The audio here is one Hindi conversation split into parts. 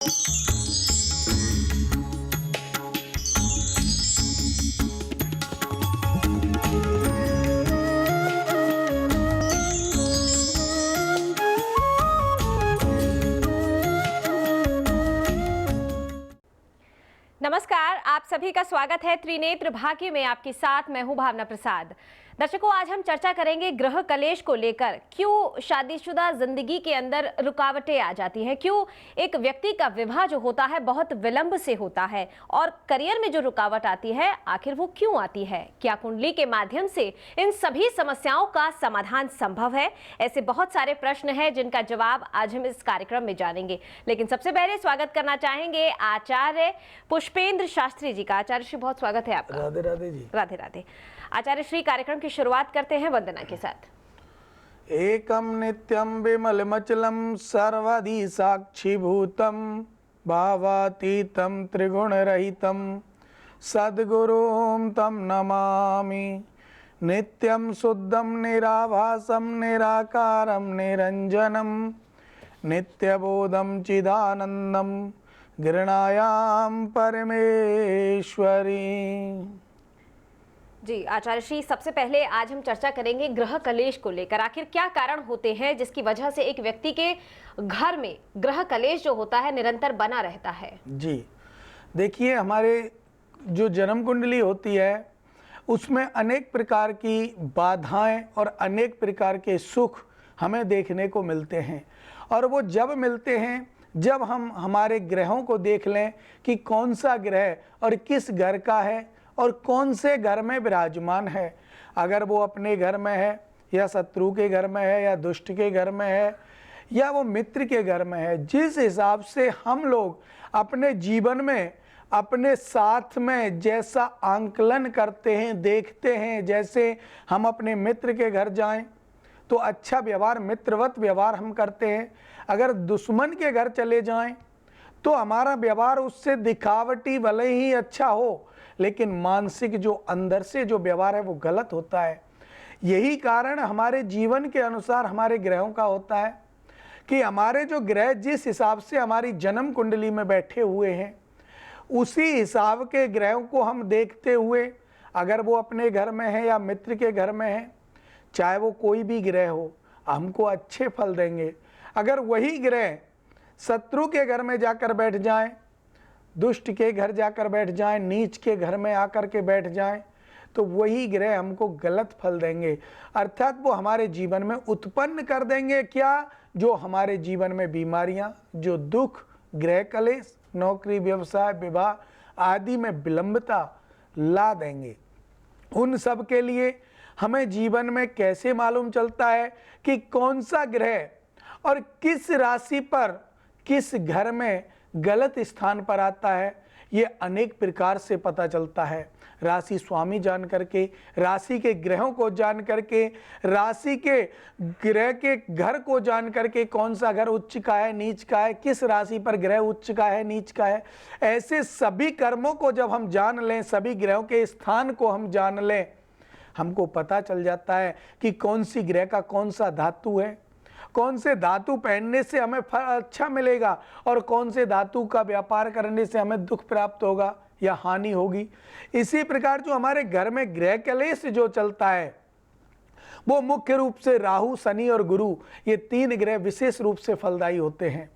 नमस्कार, आप सभी का स्वागत है त्रिनेत्र भाग्य में। आपके साथ मैं हूं भावना प्रसाद। दर्शकों, आज हम चर्चा करेंगे गृह कलेश को लेकर। क्यों शादीशुदा जिंदगी के अंदर रुकावटें आ जाती हैं, क्यों एक व्यक्ति का विवाह जो होता है बहुत विलंब से होता है, और करियर में जो रुकावट आती है आखिर वो क्यों आती है। क्या कुंडली के माध्यम से इन सभी समस्याओं का समाधान संभव है? ऐसे बहुत सारे प्रश्न हैं जिनका जवाब आज हम इस कार्यक्रम में जानेंगे। लेकिन सबसे पहले स्वागत करना चाहेंगे आचार्य पुष्पेंद्र शास्त्री जी का। आचार्य श्री, बहुत स्वागत है आपका। राधे राधे जी। राधे राधे। आचार्य श्री, कार्यक्रम की शुरुआत करते हैं वंदना के साथ। एकम नित्यम विमलमचलम सर्वधि साक्षीभूतम भावातीतम त्रिगुण रहितम सद्गुरुम तम नमामि। नित्यम शुद्धम निराभासम निराकारम निरंजनम नित्यबोधम चिदानंदम गृणायाम परमेश्वरी। जी आचार्य श्री, सबसे पहले आज हम चर्चा करेंगे ग्रह कलेश को लेकर। आखिर क्या कारण होते हैं जिसकी वजह से एक व्यक्ति के घर में ग्रह कलेश जो होता है निरंतर बना रहता है? जी देखिए, हमारे जो जन्म कुंडली होती है उसमें अनेक प्रकार की बाधाएं और अनेक प्रकार के सुख हमें देखने को मिलते हैं। और वो जब मिलते हैं जब हम हमारे ग्रहों को देख लें कि कौन सा ग्रह और किस घर का है और कौन से घर में विराजमान है। अगर वो अपने घर में है या शत्रु के घर में है या दुष्ट के घर में है या वो मित्र के घर में है, जिस हिसाब से हम लोग अपने जीवन में अपने साथ में जैसा आंकलन करते हैं, देखते हैं, जैसे हम अपने मित्र के घर जाएं तो अच्छा व्यवहार, मित्रवत व्यवहार हम करते हैं। अगर दुश्मन के घर चले जाएं तो हमारा व्यवहार उससे दिखावटी भले ही अच्छा हो, लेकिन मानसिक जो अंदर से जो व्यवहार है वो गलत होता है। यही कारण हमारे जीवन के अनुसार हमारे ग्रहों का होता है कि हमारे जो ग्रह जिस हिसाब से हमारी जन्म कुंडली में बैठे हुए हैं उसी हिसाब के ग्रहों को हम देखते हुए, अगर वो अपने घर में है या मित्र के घर में है, चाहे वो कोई भी ग्रह हो, हमको अच्छे फल देंगे। अगर वही ग्रह शत्रु के घर में जाकर बैठ जाएं, दुष्ट के घर जाकर बैठ जाएं, नीच के घर में आकर के बैठ जाएं, तो वही ग्रह हमको गलत फल देंगे। अर्थात वो हमारे जीवन में उत्पन्न कर देंगे क्या? जो हमारे जीवन में बीमारियां, जो दुख, ग्रह कलेश, नौकरी, व्यवसाय, विवाह आदि में विलंबता ला देंगे। उन सब के लिए हमें जीवन में कैसे मालूम चलता है कि कौन सा ग्रह और किस राशि पर किस घर में गलत स्थान पर आता है, ये अनेक प्रकार से पता चलता है। राशि स्वामी जान करके, राशि के ग्रहों को जान करके, राशि के ग्रह के घर को जान करके, कौन सा घर उच्च का है, नीच का है, किस राशि पर ग्रह उच्च का है, नीच का है, ऐसे सभी कर्मों को जब हम जान लें, सभी ग्रहों के स्थान को हम जान लें, हमको पता चल जाता है कि कौन सी ग्रह का कौन सा धातु है, कौन से धातु पहनने से हमें फल अच्छा मिलेगा और कौन से धातु का व्यापार करने से हमें दुख प्राप्त होगा या हानि होगी। इसी प्रकार जो हमारे घर में ग्रह कलेश जो चलता है वो मुख्य रूप से राहु, शनि और गुरु, ये तीन ग्रह विशेष रूप से फलदायी होते हैं।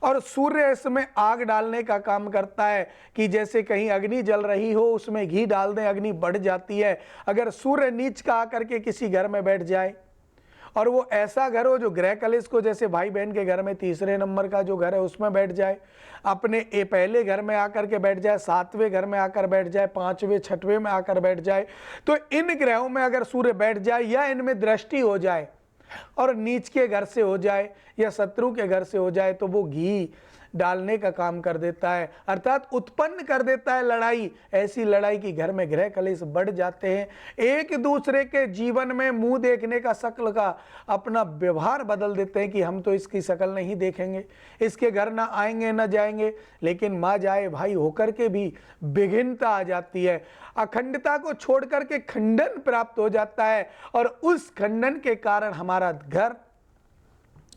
और सूर्य इसमें आग डालने का काम करता है कि जैसे कहीं अग्नि जल रही हो उसमें घी डाल दें, अग्नि बढ़ जाती है। अगर सूर्य नीच का आकर के किसी घर में बैठ जाए और वो ऐसा घर हो जो ग्रह कलेश को, जैसे भाई बहन के घर में तीसरे नंबर का जो घर है उसमें बैठ जाए, अपने पहले घर में आकर के बैठ जाए, सातवें घर में आकर बैठ जाए, पांचवें छठवें में आकर बैठ जाए, तो इन ग्रहों में अगर सूर्य बैठ जाए या इनमें दृष्टि हो जाए और नीच के घर से हो जाए या शत्रु के घर से हो जाए तो वो घी डालने का काम कर देता है, अर्थात उत्पन्न कर देता है लड़ाई। ऐसी लड़ाई की घर में ग्रह कलेश बढ़ जाते हैं, एक दूसरे के जीवन में मुंह देखने का, शक्ल का अपना व्यवहार बदल देते हैं कि हम तो इसकी शक्ल नहीं देखेंगे, इसके घर ना आएंगे ना जाएंगे। लेकिन माँ जाए भाई होकर के भी विभिन्नता आ जाती है, अखंडता को छोड़ करके खंडन प्राप्त हो जाता है और उस खंडन के कारण हमारा घर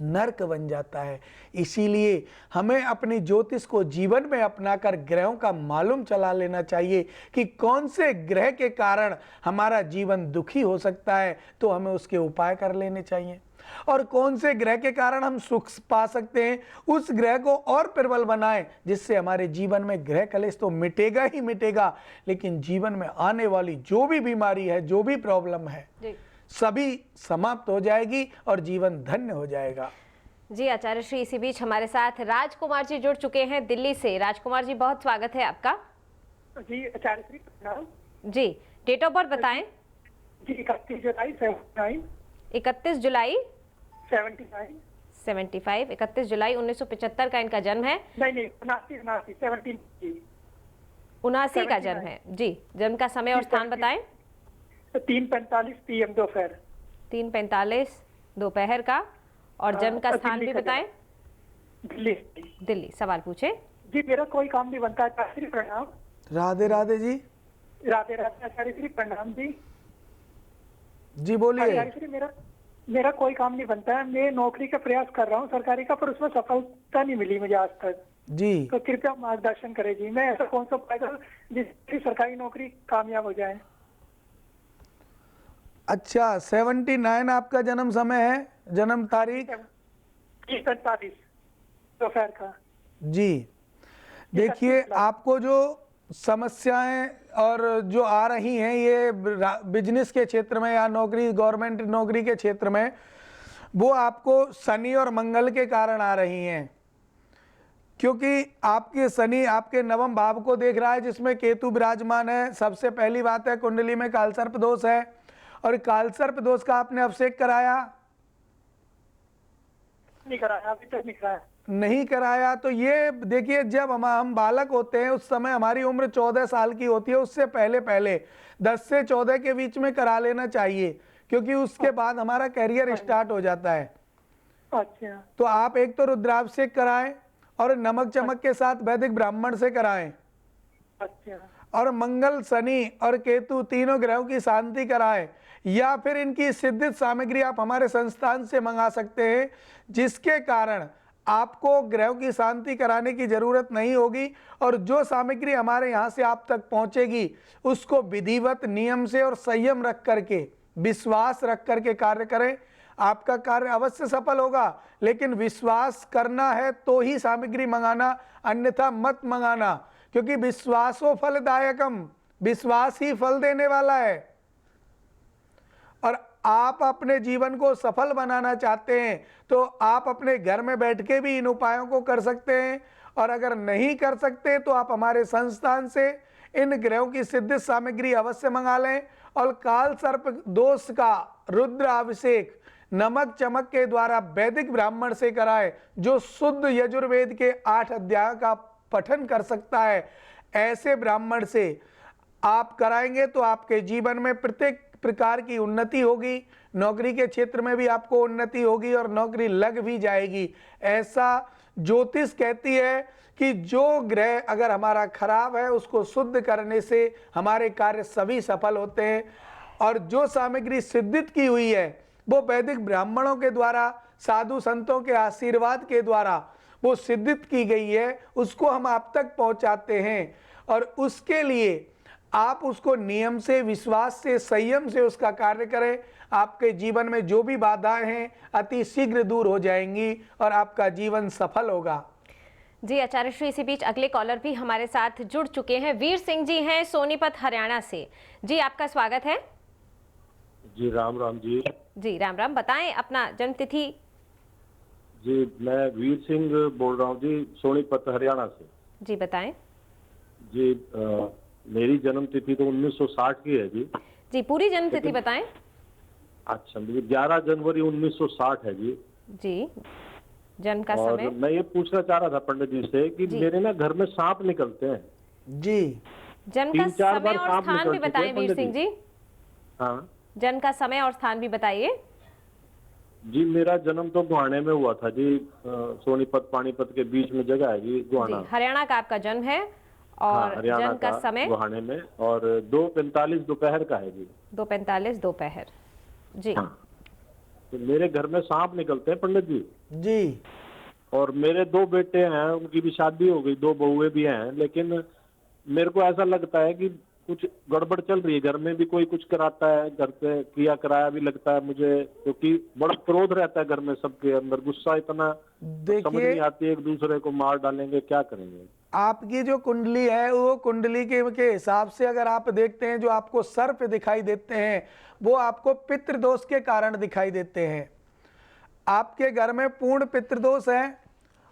नर्क बन जाता है। इसीलिए हमें अपनी ज्योतिष को जीवन में अपनाकर ग्रहों का मालूम चला लेना चाहिए कि कौन से ग्रह के कारण हमारा जीवन दुखी हो सकता है, तो हमें उसके उपाय कर लेने चाहिए। और कौन से ग्रह के कारण हम सुख पा सकते हैं, उस ग्रह को और प्रबल बनाएं, जिससे हमारे जीवन में ग्रह कलेश तो मिटेगा ही मिटेगा, लेकिन जीवन में आने वाली जो भी बीमारी है, जो भी प्रॉब्लम है, सभी समाप्त हो जाएगी और जीवन धन्य हो जाएगा। जी आचार्य श्री, इसी बीच हमारे साथ राजकुमार जी जुड़ चुके हैं दिल्ली से। राजकुमार जी, बहुत स्वागत है आपका। जी आचार्य श्री प्रणाम। जी, डेट ऑफ बर्थ बताएं। जी 31 जुलाई 79। 31 जुलाई 79। 75, 31 जुलाई 1975 का इनका जन्म है। नहीं 79 17 जी 79 का जन्म है जी। जन्म का समय और स्थान बताएं। 3:45 PM दोपहर। 3:45 दोपहर का। और जन्म का स्थान भी बताएं। दिल्ली। दिल्ली। सवाल पूछे जी। मेरा कोई काम नहीं बनता आचार्य श्री प्रणाम। राधे राधे जी। राधे राधे आचार्य श्री प्रणाम जी। जी बोलिए। आचार्य श्री, मेरा कोई काम नहीं बनता है। मैं नौकरी का प्रयास कर रहा हूँ सरकारी का, पर उसमें सफलता नहीं मिली मुझे आज तक जी। तो कृपया मार्गदर्शन करें जी। मैं ऐसा कौन सा उपाय करूं जिससे सरकारी नौकरी कामयाब हो जाए। अच्छा, 79 आपका जन्म समय है, जन्म तारीख। 3:45 दोपहर का। जी देखिए, आपको जो समस्याएं और जो आ रही हैं, ये बिजनेस के क्षेत्र में या नौकरी, गवर्नमेंट नौकरी के क्षेत्र में, वो आपको शनि और मंगल के कारण आ रही हैं। क्योंकि आपके शनि आपके नवम भाव को देख रहा है, जिसमें केतु विराजमान है। सबसे पहली बात है, कुंडली में कालसर्प दोष है, और कालसर्प दोष का आपने अभिषेक कराया? नहीं कराया, अभी तक नहीं कराया। नहीं कराया तो ये देखिए, जब हम बालक होते हैं उस समय हमारी उम्र 14 साल की होती है। उससे पहले पहले 10 से 14 के बीच में करा लेना चाहिए, क्योंकि उसके बाद हमारा करियर स्टार्ट हो जाता है। अच्छा। तो आप एक तो रुद्राभिषेक कराएं और नमक चमक के साथ वैदिक ब्राह्मण से कराएं। अच्छा। और मंगल, शनि और केतु तीनों ग्रहों की शांति कराएं, या फिर इनकी सिद्धित सामग्री आप हमारे संस्थान से मंगा सकते हैं, जिसके कारण आपको ग्रहों की शांति कराने की जरूरत नहीं होगी। और जो सामग्री हमारे यहाँ से आप तक पहुँचेगी, उसको विधिवत नियम से और संयम रख करके, विश्वास रख करके कार्य करें। आपका कार्य अवश्य सफल होगा, लेकिन विश्वास करना है तो ही सामग्री मंगाना, अन्यथा मत मंगाना, क्योंकि विश्वासो फलदायकम, विश्वास ही फल देने वाला है। और आप अपने जीवन को सफल बनाना चाहते हैं तो आप अपने घर में बैठ के भी इन उपायों को कर सकते हैं। और अगर नहीं कर सकते तो आप हमारे संस्थान से इन ग्रहों की सिद्ध सामग्री अवश्य मंगा लें। और काल सर्प दोष का रुद्र अभिषेक नमक चमक के द्वारा वैदिक ब्राह्मण से कराएं, जो शुद्ध यजुर्वेद के 8 अध्याय का पठन कर सकता है। ऐसे ब्राह्मण से आप कराएंगे तो आपके जीवन में प्रत्येक प्रकार की उन्नति होगी, नौकरी के क्षेत्र में भी आपको उन्नति होगी और नौकरी लग भी जाएगी। ऐसा ज्योतिष कहती है कि जो ग्रह अगर हमारा खराब है, उसको शुद्ध करने से हमारे कार्य सभी सफल होते हैं। और जो सामग्री सिद्धित की हुई है, वो वैदिक ब्राह्मणों के द्वारा, साधु संतों के आशीर्वाद के द्वारा वो सिद्धित की गई है, उसको हम आप तक पहुंचाते हैं। और उसके लिए आप उसको नियम से, विश्वास से, संयम से उसका कार्य करें। आपके जीवन में जो भी बाधाएं हैं अति शीघ्र दूर हो जाएंगी और आपका जीवन सफल होगा। जी आचार्य श्री, इसी बीच अगले कॉलर भी हमारे साथ जुड़ चुके हैं। वीर सिंह जी हैं सोनीपत हरियाणा से। जी आपका स्वागत है। जी राम राम जी। जी राम राम, बताएं अपना जन्म तिथि। जी मैं वीर सिंह बोल रहा हूँ जी, सोनीपत हरियाणा से। जी बताएं। जी मेरी जन्म तिथि तो 1960 की है जी। जी पूरी जन्म तिथि बताएं। अच्छा, मुझे 11 जनवरी 1960 है जी। जी जन्म का और समय। मैं ये पूछना चाह रहा था पंडित जी से कि मेरे ना घर में सांप निकलते हैं जी। जन्म का 3-4 समय बार और सांप स्थान भी निकल चुके बताएं हैं वीर पंडित सिंह जी। हाँ जन्म का समय और स्थान भी बताइए। जी, मेरा जन्म तो गुहाने में हुआ था जी, सोनीपत पानीपत के बीच में जगह है जी, गुहाना। हरियाणा का आपका जन्म है। और हरियाणा जन्म का समय गुहाने में, और 2:45 दोपहर का है जी। 2:45 दोपहर। जी हाँ। तो मेरे घर में सांप निकलते हैं पंडित जी। जी। और मेरे 2 बेटे हैं, उनकी भी शादी हो गई, 2 बहुएं भी हैं, लेकिन मेरे को ऐसा लगता है कि कुछ गड़बड़ चल रही है। घर में भी कोई कुछ कराता है, घर पे किया कराया भी लगता है मुझे, क्योंकि बड़ा क्रोध रहता है घर में, सबके अंदर गुस्सा इतना, समझ देखिए, नहीं आती, एक दूसरे को मार डालेंगे, क्या करेंगे। आपकी जो कुंडली है वो कुंडली के हिसाब से अगर आप देखते हैं, जो आपको सर पे दिखाई देते हैं वो आपको पितृदोष के कारण दिखाई देते हैं। आपके घर में पूर्ण पितृदोष है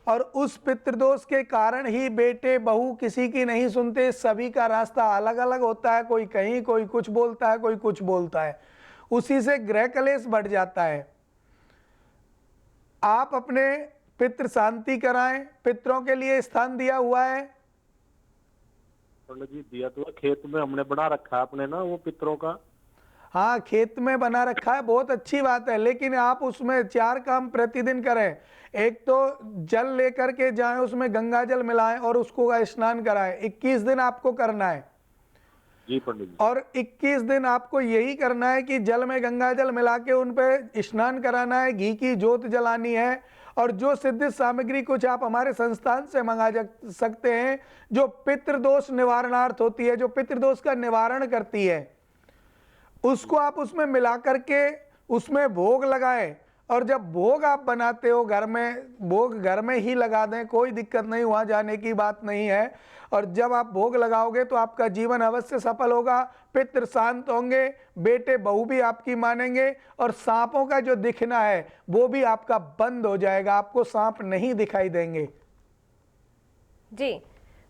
और उस पितृदोष के कारण ही बेटे बहू किसी की नहीं सुनते। सभी का रास्ता अलग अलग होता है, कोई कहीं, कोई कुछ बोलता है, कोई कुछ बोलता है, उसी से ग्रह कलेश बढ़ जाता है। आप अपने पितृ शांति कराएं। पितरों के लिए स्थान दिया हुआ है? पंडित जी, दिया तो है, खेत में हमने बना रखा है अपने ना वो पितरों का। हाँ, खेत में बना रखा है, बहुत अच्छी बात है, लेकिन आप उसमें 4 काम प्रतिदिन करें। एक तो जल लेकर के जाएं, उसमें गंगा जल मिलाएं और उसको स्नान कराएं। 21 दिन आपको करना है। जी पंडित जी। और 21 दिन आपको यही करना है कि जल में गंगा जल मिला के उन पे स्नान कराना है, घी की जोत जलानी है। और जो सिद्ध सामग्री कुछ आप हमारे संस्थान से मंगा सकते हैं, जो पितृदोष निवारणार्थ होती है, जो पितृदोष का निवारण करती है, उसको आप उसमें मिला करके उसमें भोग लगाएं। और जब भोग आप बनाते हो घर में, भोग घर में ही लगा दें, कोई दिक्कत नहीं, वहाँ जाने की बात नहीं है। और जब आप भोग लगाओगे तो आपका जीवन अवश्य सफल होगा, पितृ शांत होंगे, बेटे बहू भी आपकी मानेंगे और सांपों का जो दिखना है वो भी आपका बंद हो जाएगा, आपको सांप नहीं दिखाई देंगे। जी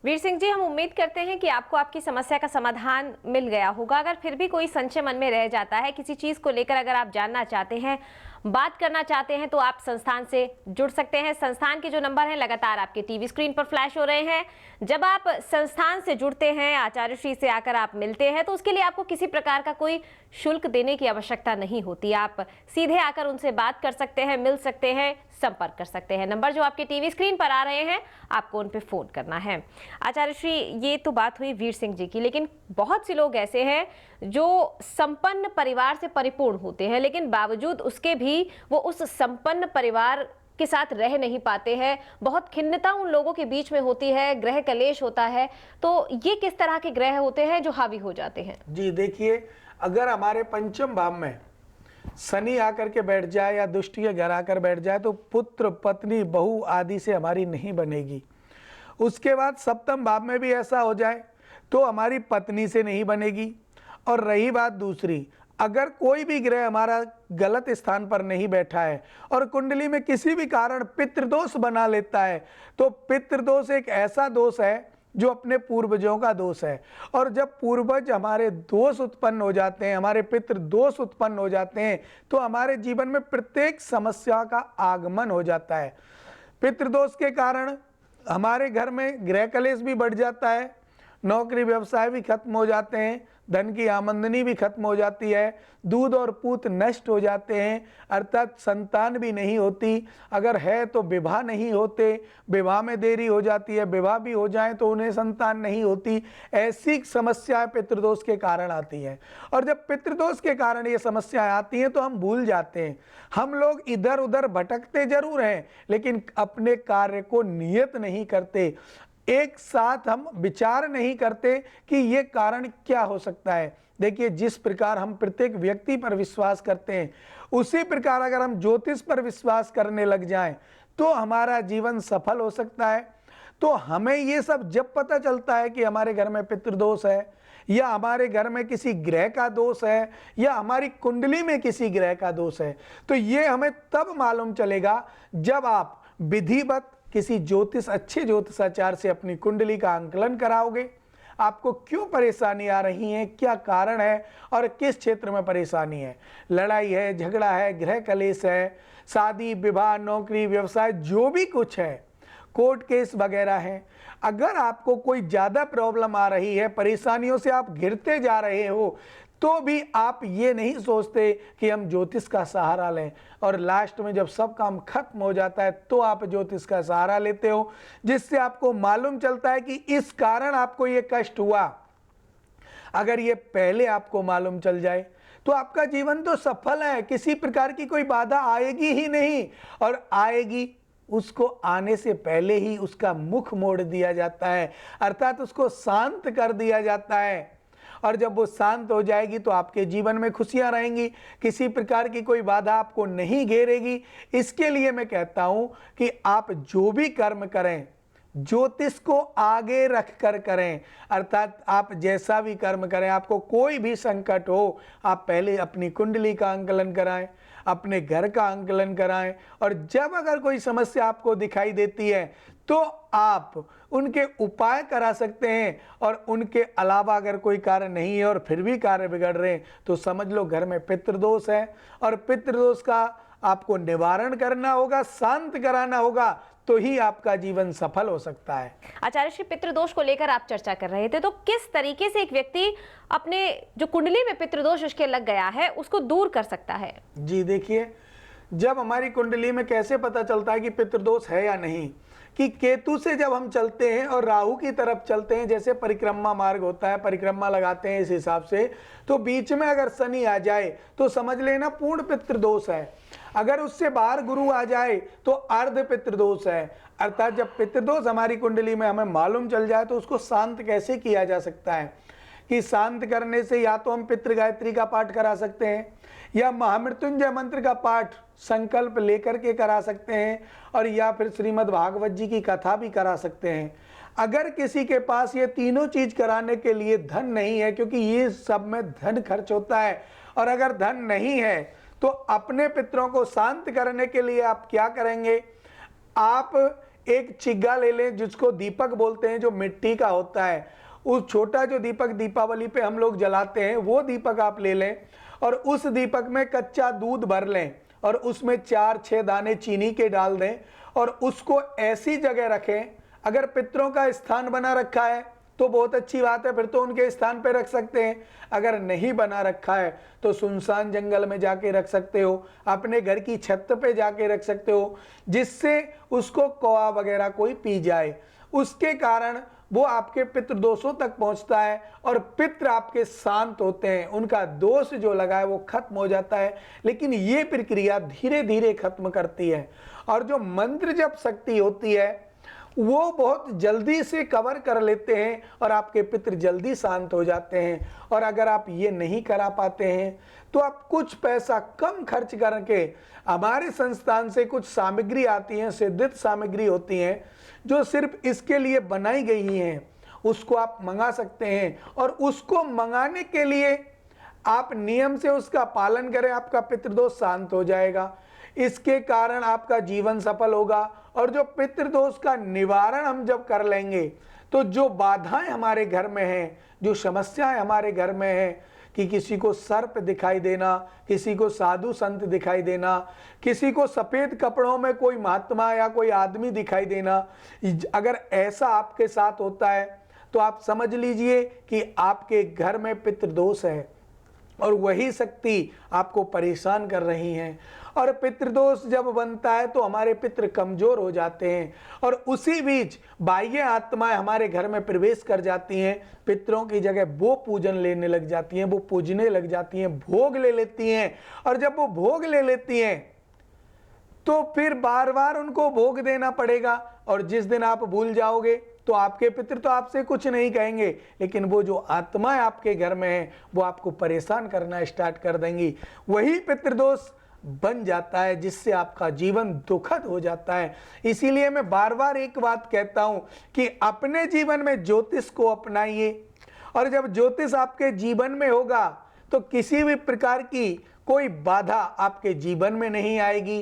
वीर सिंह जी, हम उम्मीद करते हैं कि आपको आपकी समस्या का समाधान मिल गया होगा। अगर फिर भी कोई संशय मन में रह जाता है, किसी चीज को लेकर अगर आप जानना चाहते हैं, बात करना चाहते हैं, तो आप संस्थान से जुड़ सकते हैं। संस्थान के जो नंबर हैं लगातार आपके टीवी स्क्रीन पर फ्लैश हो रहे हैं। जब आप संस्थान से जुड़ते हैं, आचार्य श्री से आकर आप मिलते हैं, तो उसके लिए आपको किसी प्रकार का कोई शुल्क देने की आवश्यकता नहीं होती। आप सीधे आकर उनसे बात कर सकते हैं, मिल सकते हैं, संपर्क कर सकते हैं। नंबर जो आपके टीवी स्क्रीन पर आ रहे हैं, आपको उन पे फोन करना है। आचार्य श्री, ये तो बात हुई वीर सिंह जी की, लेकिन बहुत से लोग ऐसे हैं जो संपन्न परिवार से परिपूर्ण होते हैं, लेकिन बावजूद उसके भी वो उस संपन्न परिवार के साथ रह नहीं पाते हैं। बहुत खिन्नता उन लोगों के बीच में होती है, ग्रह कलेश होता है। तो ये किस तरह के ग्रह होते हैं जो हावी हो जाते हैं? जी देखिए, अगर हमारे पंचम भाव में शनि आकर के बैठ जाए या दुष्ट के घर आकर बैठ जाए तो पुत्र पत्नी बहू आदि से हमारी नहीं बनेगी। उसके बाद सप्तम भाव में भी ऐसा हो जाए तो हमारी पत्नी से नहीं बनेगी। और रही बात दूसरी, अगर कोई भी ग्रह हमारा गलत स्थान पर नहीं बैठा है और कुंडली में किसी भी कारण पितृदोष बना लेता है, तो पितृदोष एक ऐसा दोष है जो अपने पूर्वजों का दोष है। और जब पूर्वज हमारे दोष उत्पन्न हो जाते हैं, हमारे पितृ दोष उत्पन्न हो जाते हैं, तो हमारे जीवन में प्रत्येक समस्या का आगमन हो जाता है। पितृदोष के कारण हमारे घर में गृह कलेश भी बढ़ जाता है, नौकरी व्यवसाय भी खत्म हो जाते हैं, धन की आमदनी भी खत्म हो जाती है, दूध और पूत नष्ट हो जाते हैं, अर्थात संतान भी नहीं होती। अगर है तो विवाह नहीं होते, विवाह में देरी हो जाती है, विवाह भी हो जाए तो उन्हें संतान नहीं होती। ऐसी समस्याएं पितृदोष के कारण आती हैं। और जब पितृदोष के कारण ये समस्याएं आती हैं तो हम भूल जाते हैं। हम लोग इधर उधर भटकते जरूर हैं, लेकिन अपने कार्य को नियत नहीं करते। एक साथ हम विचार नहीं करते कि ये कारण क्या हो सकता है। देखिए, जिस प्रकार हम प्रत्येक व्यक्ति पर विश्वास करते हैं, उसी प्रकार अगर हम ज्योतिष पर विश्वास करने लग जाएं तो हमारा जीवन सफल हो सकता है। तो हमें ये सब जब पता चलता है कि हमारे घर में पितृदोष है या हमारे घर में किसी ग्रह का दोष है या हमारी कुंडली में किसी ग्रह का दोष है, तो ये हमें तब मालूम चलेगा जब आप विधिवत किसी ज्योतिष, अच्छे ज्योतिषाचार्य से अपनी कुंडली का आंकलन कराओगे। आपको क्यों परेशानी आ रही है, क्या कारण है और किस क्षेत्र में परेशानी है, लड़ाई है, झगड़ा है, गृह कलेश है, शादी विवाह, नौकरी व्यवसाय, जो भी कुछ है, कोर्ट केस वगैरह है। अगर आपको कोई ज़्यादा प्रॉब्लम आ रही है, परेशानियों से आप घिरते जा रहे हो, तो भी आप ये नहीं सोचते कि हम ज्योतिष का सहारा लें, और लास्ट में जब सब काम खत्म हो जाता है तो आप ज्योतिष का सहारा लेते हो, जिससे आपको मालूम चलता है कि इस कारण आपको ये कष्ट हुआ। अगर ये पहले आपको मालूम चल जाए तो आपका जीवन तो सफल है, किसी प्रकार की कोई बाधा आएगी ही नहीं, और आएगी उसको आने से पहले ही उसका मुख मोड़ दिया जाता है, अर्थात उसको शांत कर दिया जाता है। और जब वो शांत हो जाएगी तो आपके जीवन में खुशियां रहेंगी, किसी प्रकार की कोई बाधा आपको नहीं घेरेगी। इसके लिए मैं कहता हूं कि आप जो भी कर्म करें ज्योतिष को आगे रख कर करें, अर्थात आप जैसा भी कर्म करें, आपको कोई भी संकट हो, आप पहले अपनी कुंडली का आंकलन कराएं, अपने घर का आंकलन कराएं, और जब अगर कोई समस्या आपको दिखाई देती है तो आप उनके उपाय करा सकते हैं। और उनके अलावा अगर कोई कार्य नहीं है और फिर भी कार्य बिगड़ रहे हैं तो समझ लो घर में पितृदोष है, और पितृदोष का आपको निवारण करना होगा, शांत कराना होगा, तो ही आपका जीवन सफल हो सकता है। आचार्य श्री, पितृदोष को लेकर आप चर्चा कर रहे थे, तो किस तरीके से एक व्यक्ति अपने जो कुंडली में पितृदोष उसके लग गया है उसको दूर कर सकता है? जी देखिए, जब हमारी कुंडली में कैसे पता चलता है कि पितृदोष है या नहीं, कि केतु से जब हम चलते हैं और राहु की तरफ चलते हैं, जैसे परिक्रमा मार्ग होता है, परिक्रमा लगाते हैं इस हिसाब से, तो बीच में अगर शनि आ जाए तो समझ लेना पूर्ण पितृदोष है। अगर उससे बाहर गुरु आ जाए तो अर्ध पितृदोष है। अर्थात जब पितृदोष हमारी कुंडली में हमें मालूम चल जाए तो उसको शांत कैसे किया जा सकता है, कि शांत करने से या तो हम पितृ गायत्री का पाठ करा सकते हैं, या महामृत्युंजय मंत्र का पाठ संकल्प लेकर के करा सकते हैं, और या फिर श्रीमद् भागवत जी की कथा भी करा सकते हैं। अगर किसी के पास ये तीनों चीज कराने के लिए धन नहीं है, क्योंकि ये सब में धन खर्च होता है, और अगर धन नहीं है तो अपने पितरों को शांत करने के लिए आप क्या करेंगे, आप एक चिग्गा ले लें, जिसको दीपक बोलते हैं, जो मिट्टी का होता है। उस छोटा जो दीपक दीपावली पे हम लोग जलाते हैं वो दीपक आप ले लें, और उस दीपक में कच्चा दूध भर लें, और उसमें 4-6 दाने चीनी के डाल दें, और उसको ऐसी जगह रखें, अगर पितरों का स्थान बना रखा है तो बहुत अच्छी बात है, फिर तो उनके स्थान पे रख सकते हैं। अगर नहीं बना रखा है तो सुनसान जंगल में जाके रख सकते हो, अपने घर की छत पे जाके रख सकते हो, जिससे उसको कौवा वगैरह कोई पी जाए, उसके कारण वो आपके पितृदोषों तक पहुंचता है और पितृ आपके शांत होते हैं, उनका दोष जो लगा है वो खत्म हो जाता है। लेकिन ये प्रक्रिया धीरे धीरे खत्म करती है, और जो मंत्र जप शक्ति होती है वो बहुत जल्दी से कवर कर लेते हैं, और आपके पितृ जल्दी शांत हो जाते हैं। और अगर आप ये नहीं करा पाते हैं तो आप कुछ पैसा कम खर्च करके हमारे संस्थान से कुछ सामग्री आती हैं, सिद्धित सामग्री होती हैं, जो सिर्फ इसके लिए बनाई गई हैं, उसको आप मंगा सकते हैं। और उसको मंगाने के लिए आप नियम से उसका पालन करें, आपका पितृदोष शांत हो जाएगा। इसके कारण आपका जीवन सफल होगा। और जो पितृदोष का निवारण हम जब कर लेंगे तो जो बाधाएं हमारे घर में हैं, जो समस्याएं हमारे घर में हैं, कि किसी को सर्प दिखाई देना, किसी को साधु संत दिखाई देना, किसी को सफेद कपड़ों में कोई महात्मा या कोई आदमी दिखाई देना, अगर ऐसा आपके साथ होता है तो आप समझ लीजिए कि आपके घर में पितृदोष है, और वही शक्ति आपको परेशान कर रही हैं। और पितृदोष जब बनता है तो हमारे पितृ कमजोर हो जाते हैं, और उसी बीच बाह्य आत्माएं हमारे घर में प्रवेश कर जाती हैं, पितरों की जगह वो पूजन लेने लग जाती हैं, वो पूजने लग जाती हैं, भोग ले लेती हैं। और जब वो भोग ले लेती हैं तो फिर बार बार उनको भोग देना पड़ेगा, और जिस दिन आप भूल जाओगे तो आपके पितृ तो आपसे कुछ नहीं कहेंगे, लेकिन वो जो आत्माएं आपके घर में है वो आपको परेशान करना स्टार्ट कर देंगी। वही पितृदोष बन जाता है जिससे आपका जीवन दुखद हो जाता है। इसीलिए मैं बार बार एक बात कहता हूं कि अपने जीवन में ज्योतिष को अपनाइए, और जब ज्योतिष आपके जीवन में होगा तो किसी भी प्रकार की कोई बाधा आपके जीवन में नहीं आएगी।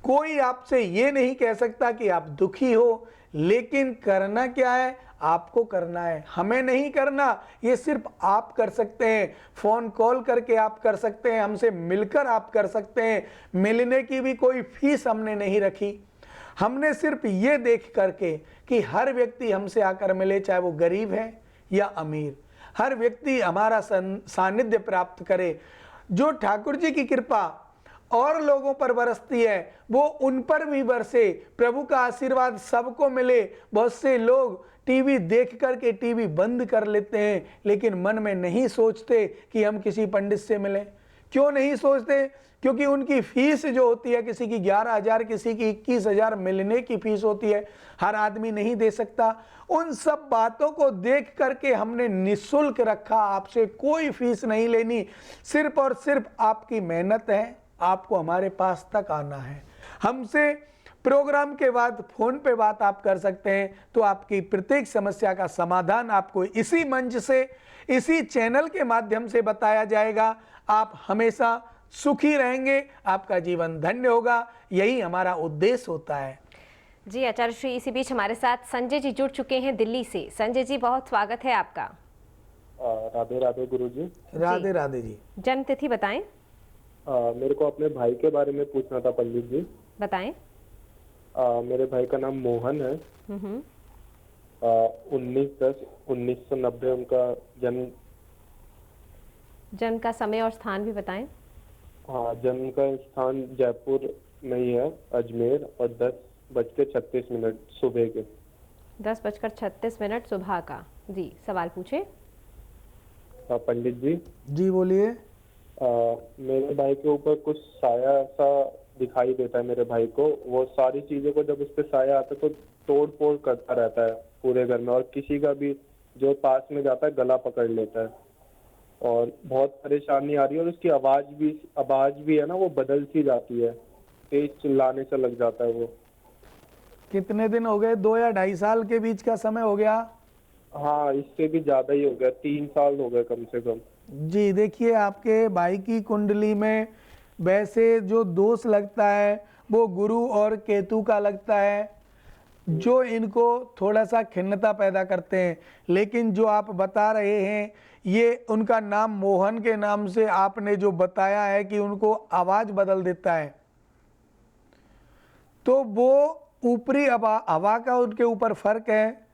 कोई आपसे ये नहीं कह सकता कि आप दुखी हो, लेकिन करना क्या है, आपको करना है, हमें नहीं करना। ये सिर्फ आप कर सकते हैं, फोन कॉल करके आप कर सकते हैं, हमसे मिलकर आप कर सकते हैं। मिलने की भी कोई फीस हमने नहीं रखी, हमने सिर्फ ये देख करके कि हर व्यक्ति हमसे आकर मिले, चाहे वो गरीब है या अमीर, हर व्यक्ति हमारा सानिध्य प्राप्त करे। जो ठाकुर जी की कृपा और लोगों पर बरसती है वो उन पर भी बरसे, प्रभु का आशीर्वाद सबको मिले। बहुत से लोग टीवी देख करके टीवी बंद कर लेते हैं, लेकिन मन में नहीं सोचते कि हम किसी पंडित से मिलें, क्यों नहीं सोचते? क्योंकि उनकी फीस जो होती है, किसी की 11,000, किसी की 21,000 मिलने की फीस होती है, हर आदमी नहीं दे सकता। उन सब बातों को देख करके हमने निःशुल्क रखा, आपसे कोई फीस नहीं लेनी, सिर्फ और सिर्फ आपकी मेहनत है, आपको हमारे पास तक आना है। हमसे प्रोग्राम के बाद फोन पे बात आप कर सकते हैं, तो आपकी प्रत्येक समस्या का समाधान आपको इसी मंच से, इसी चैनल के माध्यम से बताया जाएगा। आप हमेशा सुखी रहेंगे, आपका जीवन धन्य होगा, यही हमारा उद्देश्य होता है। जी आचार्य श्री, इसी बीच हमारे साथ संजय जी जुड़ चुके हैं दिल्ली से। संजय जी, बहुत स्वागत है आपका। राधे राधे गुरुजी। राधे राधे जी। जन्म तिथि बताएं। मेरे को अपने भाई के बारे में पूछना था पंडित जी। बताएं। मेरे भाई का नाम मोहन है। 19/10/1990 उनका जन्म। जन्म का समय और स्थान भी बताएं। हाँ, जन्म का स्थान जयपुर में ही है, अजमेर, और 10:36 सुबह के। 10:36 सुबह का। जी, सवाल पूछे। पंडित जी। जी बोलिए। मेरे भाई के ऊपर कुछ साया सा दिखाई देता है मेरे भाई को। वो सारी चीजों को जब उस पर साया आता है तो तोड़ फोड़ करता रहता है पूरे घर में, और किसी का भी जो पास में जाता है गला पकड़ लेता है, और बहुत परेशानी आ रही है। और उसकी आवाज भी है ना, वो बदल सी जाती है, तेज चिल्लाने से लग जाता है वो। कितने दिन हो गए? 2 या 2.5 साल के बीच का समय हो गया? हाँ, इससे भी ज्यादा ही हो गया, 3 साल हो गए कम से कम। जी देखिए, आपके भाई की कुंडली में वैसे जो दोष लगता है वो गुरु और केतु का लगता है, जो इनको थोड़ा सा खिन्नता पैदा करते हैं। लेकिन जो आप बता रहे हैं, ये उनका नाम मोहन के नाम से आपने जो बताया है कि उनको आवाज बदल देता है, तो वो ऊपरी हवा का उनके ऊपर फर्क है।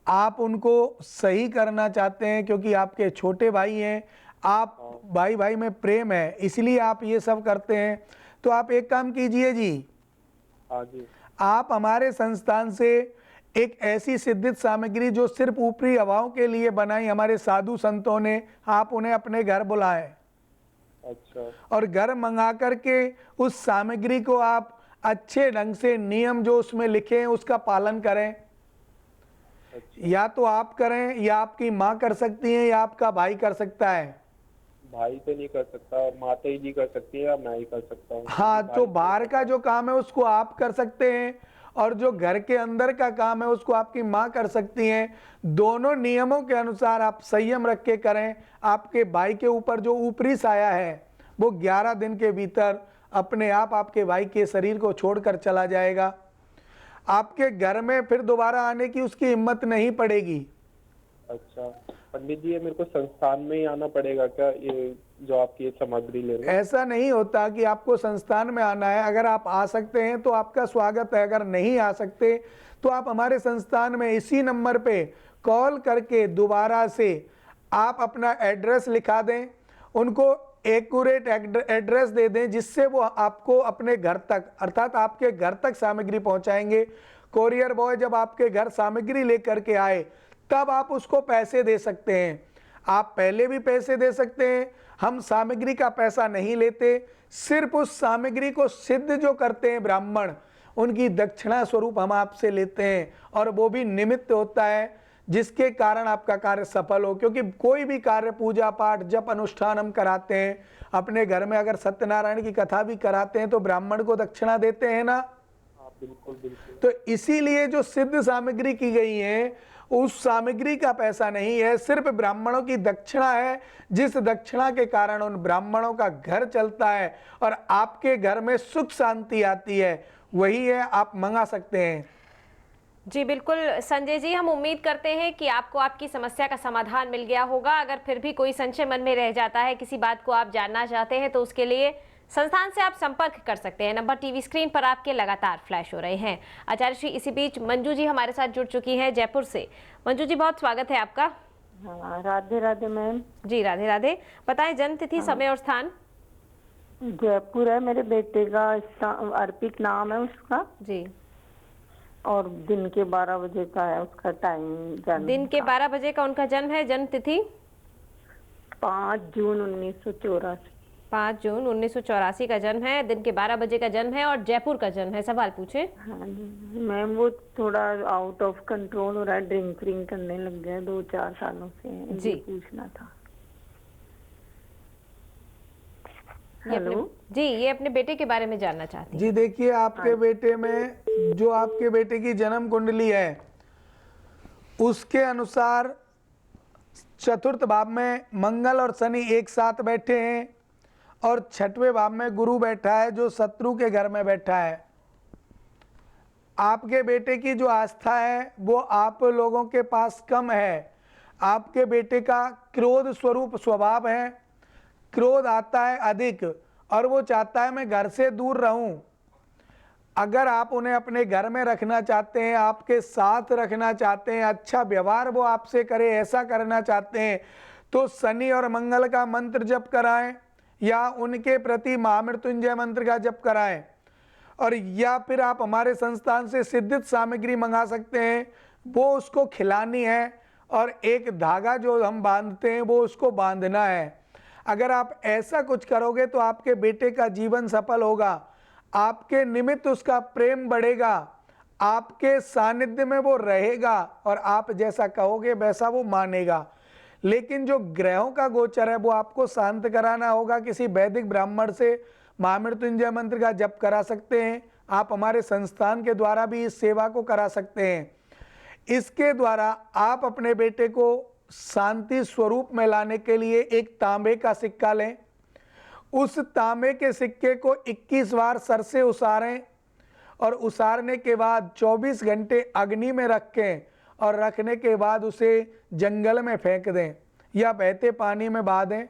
आप उनको सही करना चाहते हैं क्योंकि आपके छोटे भाई हैं, आप भाई भाई में प्रेम है, इसलिए आप ये सब करते हैं। तो आप एक काम कीजिए जी। हाँ जी। आप हमारे संस्थान से एक ऐसी सिद्धित सामग्री जो सिर्फ ऊपरी हवाओं के लिए बनाई हमारे साधु संतों ने, आप उन्हें अपने घर बुलाएं। अच्छा। और घर मंगा करके उस सामग्री को आप अच्छे ढंग से, नियम जो उसमें लिखे हैं उसका पालन करें। अच्छा। या तो आप करें, या आपकी माँ कर सकती है, या आपका भाई कर सकता है। भाई तो नहीं कर सकता, माता ही जी कर सकती है, या मैं ही कर सकता हूँ? हाँ, तो बाहर का जो काम है उसको आप कर सकते हैं, और जो घर के अंदर का काम है उसको आपकी माँ कर सकती हैं। दोनों नियमों के अनुसार आप संयम रख के करें। आपके भाई के ऊपर जो ऊपरी साया है वो 11 दिन के भीतर अपने आप आपके भाई के शरीर को छोड़कर चला जाएगा। आपके घर में फिर दोबारा आने की उसकी हिम्मत नहीं पड़ेगी। अच्छा पंडित जी, ये मेरे को संस्थान में ही आना पड़ेगा क्या, ये जो आपकी ये सामग्री ले रहे हैं? ऐसा नहीं होता कि आपको संस्थान में आना है। अगर आप आ सकते हैं तो आपका स्वागत है, अगर नहीं आ सकते तो आप हमारे संस्थान में इसी नंबर पे कॉल करके दोबारा से आप अपना एड्रेस लिखा दें, उनको एक्यूरेट एड्रेस दे दें, जिससे वो आपको अपने घर तक, अर्थात आपके घर तक सामग्री पहुंचाएंगे। कोरियर बॉय जब आपके घर सामग्री लेकर के आए तब आप उसको पैसे दे सकते हैं। आप पहले भी पैसे दे सकते हैं, हम सामग्री का पैसा नहीं लेते, सिर्फ उस सामग्री को सिद्ध जो करते हैं ब्राह्मण, उनकी दक्षिणा स्वरूप हम आपसे लेते हैं, और वो भी निमित्त होता है जिसके कारण आपका कार्य सफल हो। क्योंकि कोई भी कार्य, पूजा पाठ, जप अनुष्ठान हम कराते हैं अपने घर में, अगर सत्यनारायण की कथा भी कराते हैं तो ब्राह्मण को दक्षिणा देते हैं ना। बिल्कुल बिल्कुल। तो इसीलिए जो सिद्ध सामग्री की गई है उस सामग्री का पैसा नहीं है, सिर्फ ब्राह्मणों की दक्षिणा है, जिस दक्षिणा के कारण उन ब्राह्मणों का घर चलता है और आपके घर में सुख शांति आती है। वही है, आप मंगा सकते हैं। जी बिल्कुल संजय जी, हम उम्मीद करते हैं कि आपको आपकी समस्या का समाधान मिल गया होगा। अगर फिर भी कोई संशय मन में रह जाता है, किसी बात को आप जानना चाहते हैं, तो उसके लिए संस्थान से आप संपर्क कर सकते हैं। नंबर टीवी स्क्रीन पर आपके लगातार फ्लैश हो रहे हैं। आचार्य श्री, इसी बीच मंजू जी हमारे साथ जुड़ चुकी हैं जयपुर से। मंजू जी, बहुत स्वागत है आपका। हाँ, राधे राधे मैम। जी राधे राधे। बताएं जन्म तिथि, समय और स्थान। जयपुर है, मेरे बेटे का अर्पित नाम है उसका जी। और दिन के 12 बजे का है उसका टाइम। जन्म दिन के 12 बजे का उनका जन्म है। जन्म तिथि 5 जून 1984। 5 जून 1984 का जन्म है, दिन के 12 बजे का जन्म है और जयपुर का जन्म है। सवाल पूछे। हाँ जी मैम, वो थोड़ा आउट ऑफ कंट्रोल हो रहा है, ड्रिंक व्रिंक करने लग गया 2-4 सालों से। जी। ये पूछना था। ये अपने बेटे के बारे में जानना चाहती हैं। जी देखिए, आपके बेटे में जो आपके बेटे की जन्म कुंडली है उसके अनुसार चतुर्थ भाव में मंगल और शनि एक साथ बैठे हैं और 6वें भाव में गुरु बैठा है जो शत्रु के घर में बैठा है। आपके बेटे की जो आस्था है वो आप लोगों के पास कम है। आपके बेटे का क्रोध स्वरूप स्वभाव है, क्रोध आता है अधिक और वो चाहता है मैं घर से दूर रहूं। अगर आप उन्हें अपने घर में रखना चाहते हैं, आपके साथ रखना चाहते हैं, अच्छा व्यवहार वो आपसे करे, ऐसा करना चाहते हैं, तो शनि और मंगल का मंत्र जप कराएं या उनके प्रति महामृत्युंजय मंत्र का जप कराएं। और या फिर आप हमारे संस्थान से सिद्धित सामग्री मंगा सकते हैं, वो उसको खिलानी है और एक धागा जो हम बांधते हैं वो उसको बांधना है। अगर आप ऐसा कुछ करोगे तो आपके बेटे का जीवन सफल होगा, आपके निमित्त उसका प्रेम बढ़ेगा, आपके सानिध्य में वो रहेगा और आप जैसा कहोगे वैसा वो मानेगा। लेकिन जो ग्रहों का गोचर है वो आपको शांत कराना होगा। किसी वैदिक ब्राह्मण से महामृत्युंजय मंत्र का जप करा सकते हैं। आप हमारे संस्थान के द्वारा भी इस सेवा को करा सकते हैं। इसके द्वारा आप अपने बेटे को शांति स्वरूप में लाने के लिए एक तांबे का सिक्का लें। उस तांबे के सिक्के को 21 बार सर से उसारें और उसारने के बाद 24 घंटे अग्नि में रखें और रखने के बाद उसे जंगल में फेंक दें या बहते पानी में बहा दें।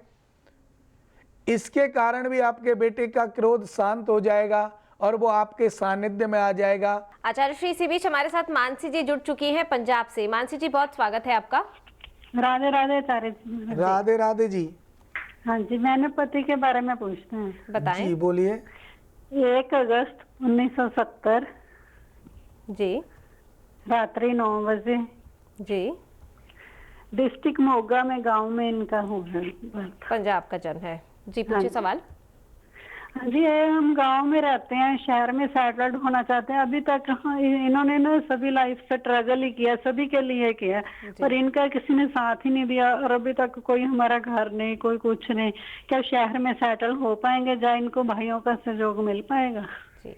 इसके कारण भी आपके बेटे का क्रोध शांत हो जाएगा और वो आपके सानिध्य में आ जाएगा। आचार्य श्री, इसी बीच हमारे साथ मानसी जी जुड़ चुकी हैं पंजाब से। मानसी जी, बहुत स्वागत है आपका। राधे राधे आचार्य जी। राधे राधे जी। हाँ जी, मैंने पति के बारे में पूछना है। बताएं। जी बोलिए। 1 अगस्त 1970 जी रात्रि 9 बजे जी। डिस्ट्रिक्ट मोगा में गांव में इनका हुआ। पंजाब का जन्म है जी। पूछे सवाल। हाँ जी, ये हम गांव में रहते हैं, शहर में सेटल्ड होना चाहते हैं। अभी तक इन्होंने ना सभी लाइफ से स्ट्रगल ही किया, सभी के लिए किया, पर इनका किसी ने साथ ही नहीं दिया और अभी तक कोई हमारा घर नहीं, कोई कुछ नहीं। क्या शहर में सेटल हो पाएंगे या इनको भाइयों का सहयोग मिल पाएगा? जी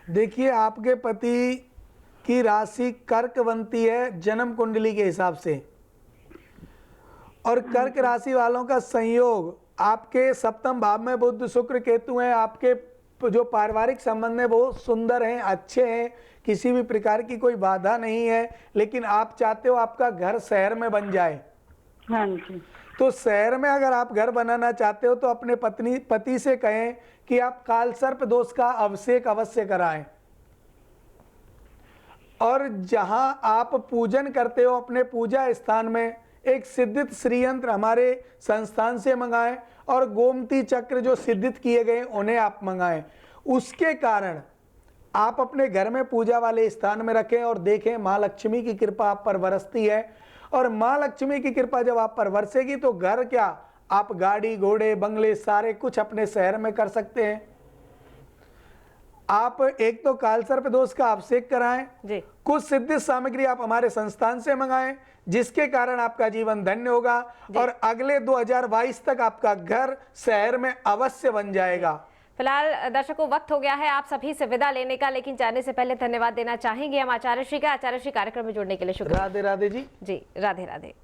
देखिए, आपके पति की राशि कर्क बनती है जन्म कुंडली के हिसाब से, और कर्क राशि वालों का संयोग आपके सप्तम भाव में बुध शुक्र केतु हैं। आपके जो पारिवारिक संबंध है वो सुंदर हैं, अच्छे हैं, किसी भी प्रकार की कोई बाधा नहीं है। लेकिन आप चाहते हो आपका घर शहर में बन जाए। हाँ जी। तो शहर में अगर आप घर बनाना चाहते हो तो अपने पति से कहें कि आप कालसर्प दोष का अभिषेक अवश्य कराएं। और जहां आप पूजन करते हो अपने पूजा स्थान में एक सिद्धित श्रीयंत्र हमारे संस्थान से मंगाएं और गोमती चक्र जो सिद्धित किए गए उन्हें आप मंगाएं। उसके कारण आप अपने घर में पूजा वाले स्थान में रखें और देखें माँ लक्ष्मी की कृपा आप पर बरसती है। और माँ लक्ष्मी की कृपा जब आप पर बरसेगी तो घर क्या, आप गाड़ी घोड़े बंगले सारे कुछ अपने शहर में कर सकते हैं। आप एक तो कालसर्प दोष का अभिषेक कराएं जी। कुछ सिद्ध सामग्री आप हमारे संस्थान से मंगाएं जिसके कारण आपका जीवन धन्य होगा और अगले 2022 तक आपका घर शहर में अवश्य बन जाएगा। फिलहाल दर्शकों, वक्त हो गया है आप सभी से विदा लेने का, लेकिन जाने से पहले धन्यवाद देना चाहेंगे हम आचार्य श्री का। आचार्य श्री, कार्यक्रम में जुड़ने के लिए शुक्रिया। राधे राधे जी। जी राधे राधे।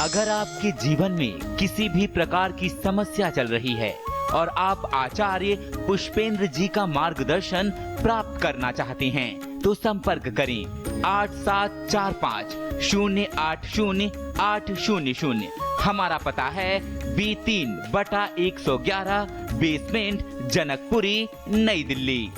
अगर आपके जीवन में किसी भी प्रकार की समस्या चल रही है और आप आचार्य पुष्पेंद्र जी का मार्गदर्शन प्राप्त करना चाहते हैं तो संपर्क करें 8745080800। हमारा पता है B3/111 बेसमेंट, जनकपुरी, नई दिल्ली।